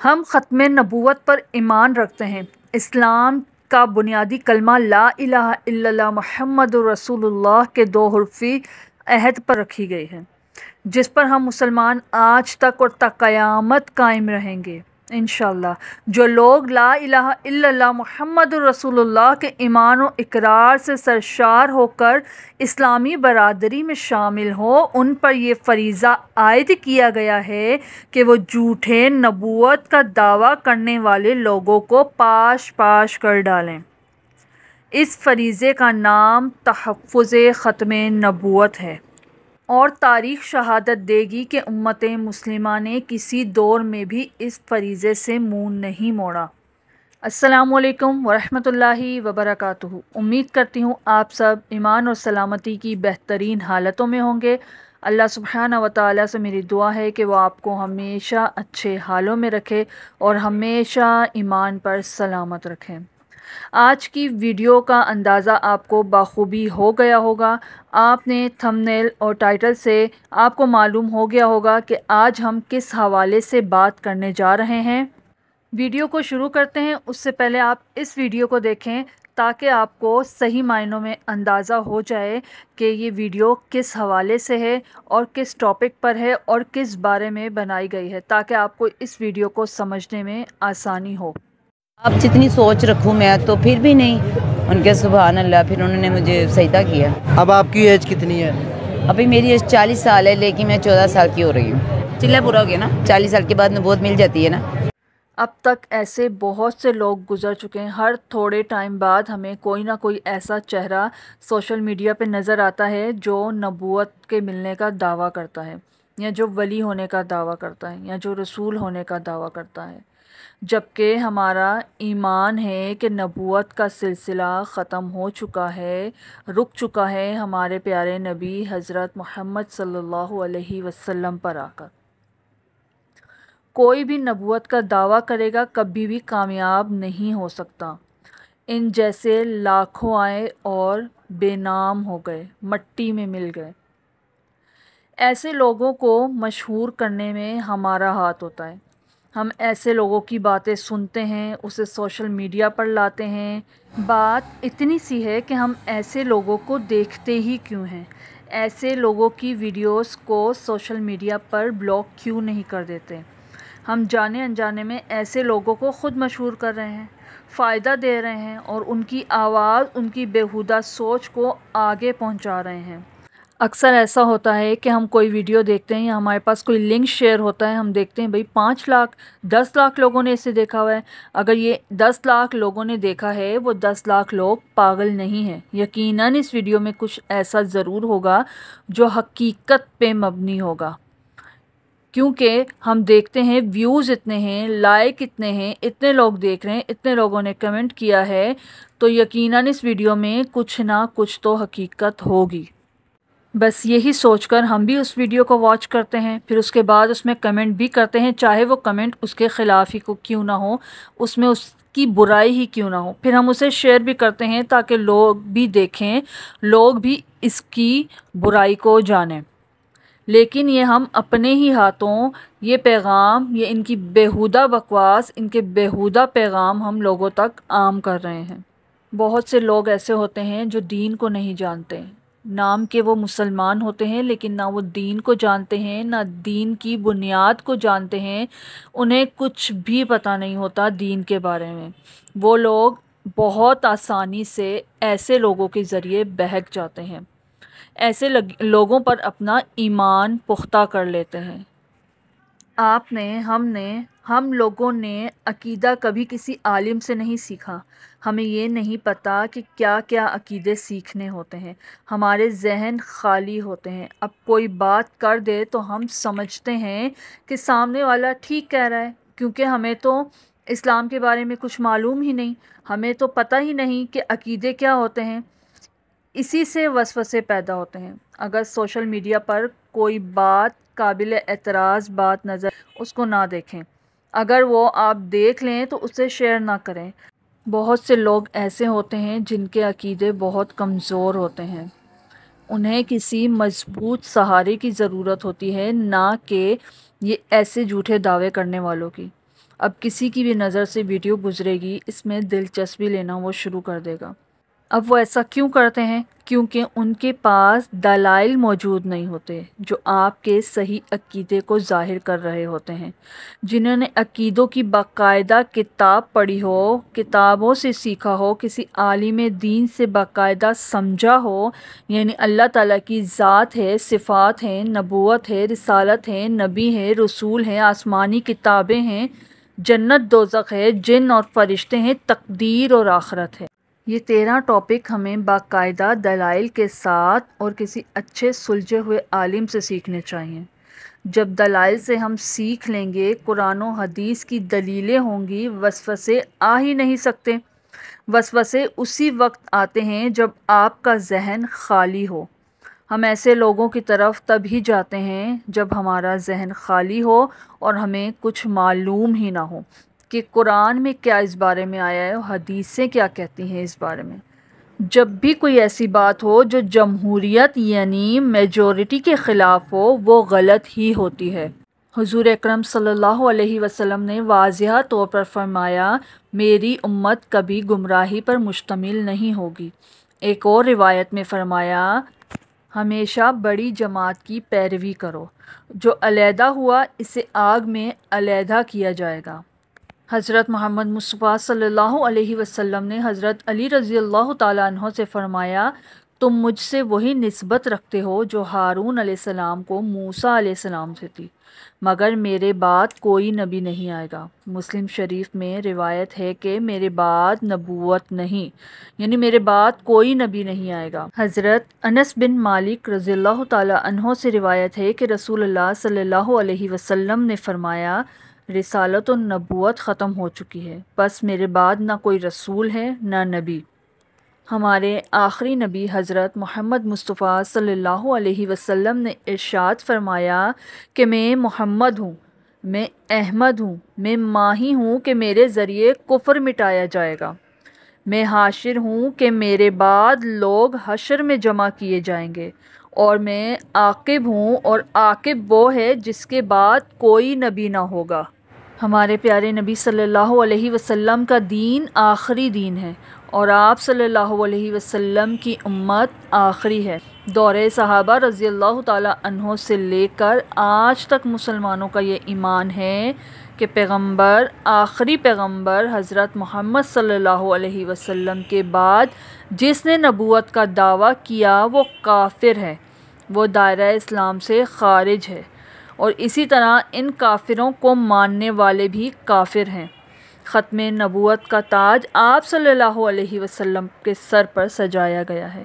ہم ختم نبوت پر ایمان رکھتے ہیں۔ اسلام کا بنیادی کلمہ لا الہ الا اللہ محمد رسول اللہ کے 2 حرفی عہد پر رکھی گئی ہے، جس پر ہم مسلمان آج تک اور تا قیامت قائم رہیں گے انشاءاللہ۔ جو لوگ لا الہ الا اللہ محمد رسول اللہ کے ایمان و اقرار سے سرشار ہو کر اسلامی برادری میں شامل ہو، ان پر یہ فریضہ عائد کیا گیا ہے کہ وہ جھوٹے نبوت کا دعویٰ کرنے والے لوگوں کو پاش پاش کر ڈالیں۔ اس فریضے کا نام تحفظ ختم نبوت ہے، اور تاریخ شہادت دے گی کہ امت مسلمہ نے کسی دور میں بھی اس فریضے سے منہ نہیں موڑا۔ السلام علیکم ورحمۃ اللہ وبرکاتہ۔ امید کرتی ہوں آپ سب ایمان اور سلامتی کی بہترین حالتوں میں ہوں گے۔ اللہ سبحانہ و تعالیٰ سے میری دعا ہے کہ وہ آپ کو ہمیشہ اچھے حالوں میں رکھے اور ہمیشہ ایمان پر سلامت رکھیں۔ آج کی ویڈیو کا اندازہ آپ کو بخوبی ہو گیا ہوگا۔ آپ نے تھمبنیل اور ٹائٹل سے آپ کو معلوم ہو گیا ہوگا کہ آج ہم کس حوالے سے بات کرنے جا رہے ہیں۔ ویڈیو کو شروع کرتے ہیں، اس سے پہلے آپ اس ویڈیو کو دیکھیں تاکہ آپ کو صحیح معنوں میں اندازہ ہو جائے کہ یہ ویڈیو کس حوالے سے ہے اور کس ٹاپک پر ہے اور کس بارے میں بنائی گئی ہے، تاکہ آپ کو اس ویڈیو کو سمجھنے میں آسانی ہو۔ اب جتنی سوچ رکھوں میں تو پھر بھی نہیں، ان کے سبحان اللہ، پھر انہوں نے مجھے سجدہ کیا۔ اب آپ کی ایج کتنی ہے؟ ابھی میری ایج 40 سال ہے، لیکن میں 14 سال کی ہو رہی ہوں۔ چلہ پورا ہو گیا نا، 40 سال کے بعد نبوت مل جاتی ہے نا۔ اب تک ایسے بہت سے لوگ گزر چکے ہیں۔ ہر تھوڑے ٹائم بعد ہمیں کوئی نہ کوئی ایسا چہرہ سوشل میڈیا پہ نظر آتا ہے جو نبوت کے ملنے کا دعویٰ کرتا ہے، یا جو ولی ہونے کا دعویٰ کرتا ہے، یا جو رسول ہونے کا دعویٰ کرتا ہے، جبکہ ہمارا ایمان ہے کہ نبوت کا سلسلہ ختم ہو چکا ہے، رک چکا ہے ہمارے پیارے نبی حضرت محمد صلی اللہ علیہ وسلم پر آ کر۔ کوئی بھی نبوت کا دعویٰ کرے گا کبھی بھی کامیاب نہیں ہو سکتا۔ ان جیسے لاکھوں آئے اور بے نام ہو گئے، مٹی میں مل گئے۔ ایسے لوگوں کو مشہور کرنے میں ہمارا ہاتھ ہوتا ہے۔ ہم ایسے لوگوں کی باتیں سنتے ہیں، اسے سوشل میڈیا پر لاتے ہیں۔ بات اتنی سی ہے کہ ہم ایسے لوگوں کو دیکھتے ہی کیوں ہیں؟ ایسے لوگوں کی ویڈیوز کو سوشل میڈیا پر بلاک کیوں نہیں کر دیتے؟ ہم جانے انجانے میں ایسے لوگوں کو خود مشہور کر رہے ہیں، فائدہ دے رہے ہیں، اور ان کی آواز، ان کی بیہودہ سوچ کو آگے پہنچا رہے ہیں۔ اکثر ایسا ہوتا ہے کہ ہم کوئی ویڈیو دیکھتے ہیں یا ہمارے پاس کوئی لنک شیئر ہوتا ہے، ہم دیکھتے ہیں بھئی 5 لاکھ 10 لاکھ لوگوں نے اسے دیکھا ہوا ہے۔ اگر یہ 10 لاکھ لوگوں نے دیکھا ہے، وہ 10 لاکھ لوگ پاگل نہیں ہیں۔ یقیناً اس ویڈیو میں کچھ ایسا ضرور ہوگا جو حقیقت پہ مبنی ہوگا، کیونکہ ہم دیکھتے ہیں ویوز اتنے ہیں، لائک اتنے ہیں، اتنے لوگ دیکھ رہے ہیں، اتنے لوگوں نے کمنٹ کیا ہے، تو یقیناً اس ویڈیو میں کچھ نہ کچھ تو حقیقت ہوگی۔ بس یہی سوچ کر ہم بھی اس ویڈیو کو واچ کرتے ہیں، پھر اس کے بعد اس میں کمنٹ بھی کرتے ہیں، چاہے وہ کمنٹ اس کے خلاف ہی کو کیوں نہ ہو، اس میں اس کی برائی ہی کیوں نہ ہو۔ پھر ہم اسے شیئر بھی کرتے ہیں تاکہ لوگ بھی دیکھیں، لوگ بھی اس کی برائی کو جانیں۔ لیکن یہ ہم اپنے ہی ہاتھوں یہ پیغام، یہ ان کی بیہودہ بکواس، ان کے بیہودہ پیغام ہم لوگوں تک عام کر رہے ہیں۔ بہت سے لوگ ایسے ہوتے ہیں جو دین کو نہیں جانتے، نام کے وہ مسلمان ہوتے ہیں لیکن نہ وہ دین کو جانتے ہیں، نہ دین کی بنیاد کو جانتے ہیں، انہیں کچھ بھی پتہ نہیں ہوتا دین کے بارے میں۔ وہ لوگ بہت آسانی سے ایسے لوگوں کے ذریعے بہک جاتے ہیں، ایسے لوگوں پر اپنا ایمان پختہ کر لیتے ہیں۔ ہم لوگوں نے عقیدہ کبھی کسی عالم سے نہیں سیکھا۔ ہمیں یہ نہیں پتہ کہ کیا کیا عقیدے سیکھنے ہوتے ہیں۔ ہمارے ذہن خالی ہوتے ہیں۔ اب کوئی بات کر دے تو ہم سمجھتے ہیں کہ سامنے والا ٹھیک کہہ رہا ہے، کیونکہ ہمیں تو اسلام کے بارے میں کچھ معلوم ہی نہیں، ہمیں تو پتہ ہی نہیں کہ عقیدے کیا ہوتے ہیں۔ اسی سے وسوسے پیدا ہوتے ہیں۔ اگر سوشل میڈیا پر کوئی بات قابل اعتراض بات نظر اس کو نہ دیکھیں، اگر وہ آپ دیکھ لیں تو اسے شیئر نہ کریں۔ بہت سے لوگ ایسے ہوتے ہیں جن کے عقیدے بہت کمزور ہوتے ہیں، انہیں کسی مضبوط سہارے کی ضرورت ہوتی ہے، نہ کہ یہ ایسے جھوٹے دعوے کرنے والوں کی۔ اب کسی کی بھی نظر سے ویڈیو گزرے گی، اس میں دلچسپی لینا وہ شروع کر دے گا۔ اب وہ ایسا کیوں کرتے ہیں؟ کیونکہ ان کے پاس دلائل موجود نہیں ہوتے جو آپ کے صحیح عقیدے کو ظاہر کر رہے ہوتے ہیں۔ جنہوں نے عقیدوں کی باقاعدہ کتاب پڑھی ہو، کتابوں سے سیکھا ہو، کسی عالم دین سے باقاعدہ سمجھا ہو، یعنی اللہ تعالیٰ کی ذات ہے، صفات ہیں، نبوت ہے، رسالت ہے، نبی ہے، رسول ہیں، آسمانی کتابیں ہیں، جنت دوزخ ہے، جن اور فرشتے ہیں، تقدیر اور آخرت ہے۔ یہ 13 ٹاپک ہمیں باقاعدہ دلائل کے ساتھ اور کسی اچھے سلجھے ہوئے عالم سے سیکھنے چاہیے۔ جب دلائل سے ہم سیکھ لیں گے، قرآن و حدیث کی دلیلیں ہوں گی، وسوسے آ ہی نہیں سکتے۔ وسوسے اسی وقت آتے ہیں جب آپ کا ذہن خالی ہو۔ ہم ایسے لوگوں کی طرف تب ہی جاتے ہیں جب ہمارا ذہن خالی ہو اور ہمیں کچھ معلوم ہی نہ ہو کہ قرآن میں کیا اس بارے میں آیا ہے اور حدیثیں کیا کہتی ہیں اس بارے میں۔ جب بھی کوئی ایسی بات ہو جو جمہوریت یعنی میجورٹی کے خلاف ہو، وہ غلط ہی ہوتی ہے۔ حضور اکرم صلی اللہ علیہ وسلم نے واضح طور پر فرمایا، میری امت کبھی گمراہی پر مشتمل نہیں ہوگی۔ ایک اور روایت میں فرمایا، ہمیشہ بڑی جماعت کی پیروی کرو، جو علیحدہ ہوا اسے آگ میں علیحدہ کیا جائے گا۔ حضرت محمد مصطفیٰ صلی اللہ علیہ وسلم نے حضرت علی رضی اللہ تعالیٰ عنہ سے فرمایا، تم مجھ سے وہی نسبت رکھتے ہو جو ہارون علیہ السلام کو موسیٰ علیہ السلام سے تھی، مگر میرے بعد کوئی نبی نہیں آئے گا۔ مسلم شریف میں روایت ہے کہ میرے بعد نبوت نہیں، یعنی میرے بعد کوئی نبی نہیں آئے گا۔ حضرت انس بن مالک رضی اللہ تعالیٰ عنہ سے روایت ہے کہ رسول اللہ صلی اللہ علیہ وسلم نے فرمایا، رسالت و نبوت ختم ہو چکی ہے، بس میرے بعد نہ کوئی رسول ہے نہ نبی۔ ہمارے آخری نبی حضرت محمد مصطفیٰ صلی اللہ علیہ وسلم نے ارشاد فرمایا کہ میں محمد ہوں، میں احمد ہوں، میں ماہی ہوں کہ میرے ذریعے کفر مٹایا جائے گا، میں حاشر ہوں کہ میرے بعد لوگ حشر میں جمع کیے جائیں گے، اور میں عاقب ہوں، اور عاقب وہ ہے جس کے بعد کوئی نبی نہ ہوگا۔ ہمارے پیارے نبی صلی اللہ علیہ وسلم کا دین آخری دین ہے، اور آپ صلی اللہ علیہ وسلم کی امت آخری ہے۔ دور صحابہ رضی اللہ تعالیٰ عنہ سے لے کر آج تک مسلمانوں کا یہ ایمان ہے کہ پیغمبر، آخری پیغمبر حضرت محمد صلی اللہ علیہ وسلم کے بعد جس نے نبوت کا دعویٰ کیا وہ کافر ہے، وہ دائرہ اسلام سے خارج ہے، اور اسی طرح ان کافروں کو ماننے والے بھی کافر ہیں۔ ختم نبوت کا تاج آپ صلی اللہ علیہ وسلم کے سر پر سجایا گیا ہے۔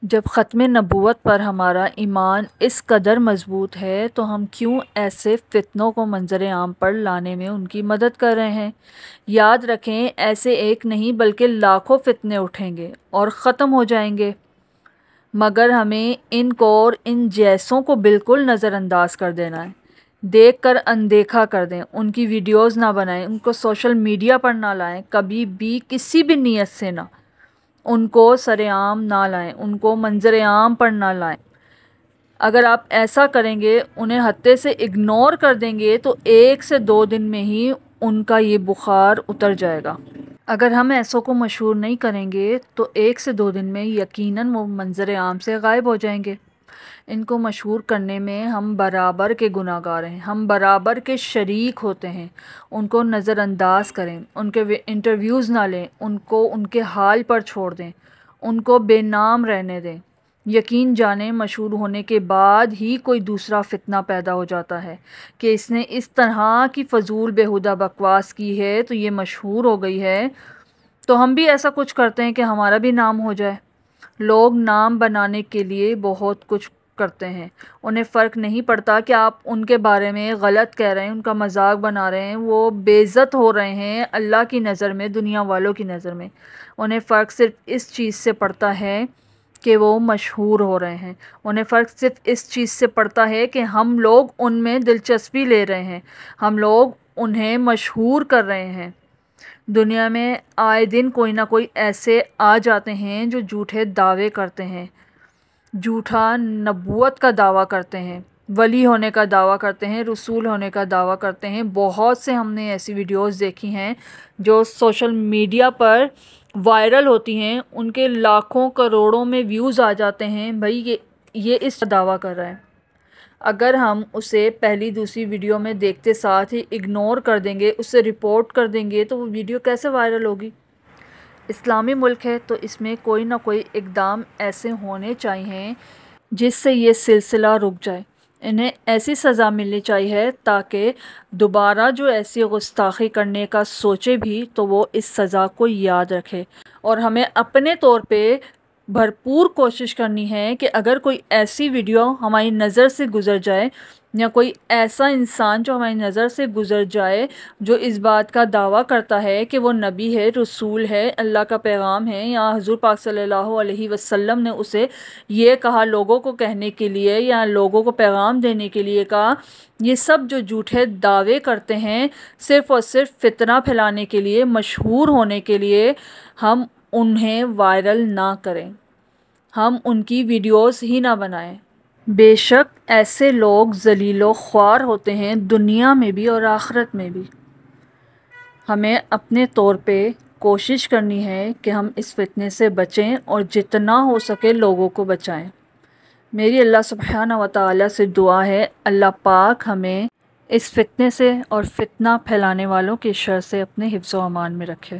جب ختم نبوت پر ہمارا ایمان اس قدر مضبوط ہے تو ہم کیوں ایسے فتنوں کو منظر عام پر لانے میں ان کی مدد کر رہے ہیں؟ یاد رکھیں، ایسے ایک نہیں بلکہ لاکھوں فتنے اٹھیں گے اور ختم ہو جائیں گے، مگر ہمیں ان کو اور ان جیسوں کو بالکل نظر انداز کر دینا ہے، دیکھ کر اندیکھا کر دیں، ان کی ویڈیوز نہ بنائیں، ان کو سوشل میڈیا پر نہ لائیں، کبھی بھی کسی بھی نیت سے نہ، ان کو سر عام نہ لائیں، ان کو منظر عام پر نہ لائیں۔ اگر آپ ایسا کریں گے، انہیں ہتے سے اگنور کر دیں گے تو 1 سے 2 دن میں ہی ان کا یہ بخار اتر جائے گا۔ اگر ہم ایسوں کو مشہور نہیں کریں گے تو 1 سے 2 دن میں یقیناً وہ منظر عام سے غائب ہو جائیں گے۔ ان کو مشہور کرنے میں ہم برابر کے گناہ گار ہیں، ہم برابر کے شریک ہوتے ہیں۔ ان کو نظر انداز کریں، ان کے انٹرویوز نہ لیں، ان کو ان کے حال پر چھوڑ دیں، ان کو بے نام رہنے دیں۔ یقین جانیں، مشہور ہونے کے بعد ہی کوئی دوسرا فتنہ پیدا ہو جاتا ہے کہ اس نے اس طرح کی فضول بیہودہ بکواس کی ہے تو یہ مشہور ہو گئی ہے، تو ہم بھی ایسا کچھ کرتے ہیں کہ ہمارا بھی نام ہو جائے۔ لوگ نام بنانے کے لیے بہت کچھ کرتے ہیں، انہیں فرق نہیں پڑتا کہ آپ ان کے بارے میں غلط کہہ رہے ہیں، ان کا مذاق بنا رہے ہیں، وہ بے عزت ہو رہے ہیں اللہ کی نظر میں، دنیا والوں کی نظر میں۔ انہیں فرق صرف اس چیز سے پڑتا ہے کہ وہ مشہور ہو رہے ہیں، انہیں فرق صرف اس چیز سے پڑتا ہے کہ ہم لوگ ان میں دلچسپی لے رہے ہیں، ہم لوگ انہیں مشہور کر رہے ہیں۔ دنیا میں آئے دن کوئی نہ کوئی ایسے آ جاتے ہیں جو جھوٹے دعوے کرتے ہیں، جھوٹا نبوت کا دعویٰ کرتے ہیں، ولی ہونے کا دعویٰ کرتے ہیں، رسول ہونے کا دعویٰ کرتے ہیں۔ بہت سے ہم نے ایسی ویڈیوز دیکھی ہیں جو سوشل میڈیا پر وائرل ہوتی ہیں، ان کے لاکھوں کروڑوں میں ویوز آ جاتے ہیں۔ بھائی یہ اس دعویٰ کر رہا ہے، اگر ہم اسے پہلی دوسری ویڈیو میں دیکھتے ساتھ ہی اگنور کر دیں گے، اسے رپورٹ کر دیں گے، تو وہ ویڈیو کیسے وائرل ہوگی؟ اسلامی ملک ہے تو اس میں کوئی نہ کوئی اقدام ایسے ہونے چاہیے جس سے یہ سلسلہ رک جائے۔ انہیں ایسی سزا ملنی چاہیے تاکہ دوبارہ جو ایسی گستاخی کرنے کا سوچے بھی تو وہ اس سزا کو یاد رکھے۔ اور ہمیں اپنے طور پہ بھرپور کوشش کرنی ہے کہ اگر کوئی ایسی ویڈیو ہماری نظر سے گزر جائے یا کوئی ایسا انسان جو ہماری نظر سے گزر جائے جو اس بات کا دعویٰ کرتا ہے کہ وہ نبی ہے، رسول ہے، اللہ کا پیغام ہے، یا حضور پاک صلی اللہ علیہ وسلم نے اسے یہ کہا لوگوں کو کہنے کے لیے یا لوگوں کو پیغام دینے کے لیے کہا، یہ سب جو جھوٹے دعوے کرتے ہیں صرف اور صرف فتنہ پھیلانے کے لیے، مشہور ہونے کے لیے، ہم انہیں وائرل نہ کریں، ہم ان کی ویڈیوز ہی نہ بنائیں۔ بے شک ایسے لوگ ذلیل و خوار ہوتے ہیں دنیا میں بھی اور آخرت میں بھی۔ ہمیں اپنے طور پہ کوشش کرنی ہے کہ ہم اس فتنے سے بچیں اور جتنا ہو سکے لوگوں کو بچائیں۔ میری اللہ سبحانہ و تعالیٰ سے دعا ہے اللہ پاک ہمیں اس فتنے سے اور فتنہ پھیلانے والوں کے شر سے اپنے حفظ و امان میں رکھے۔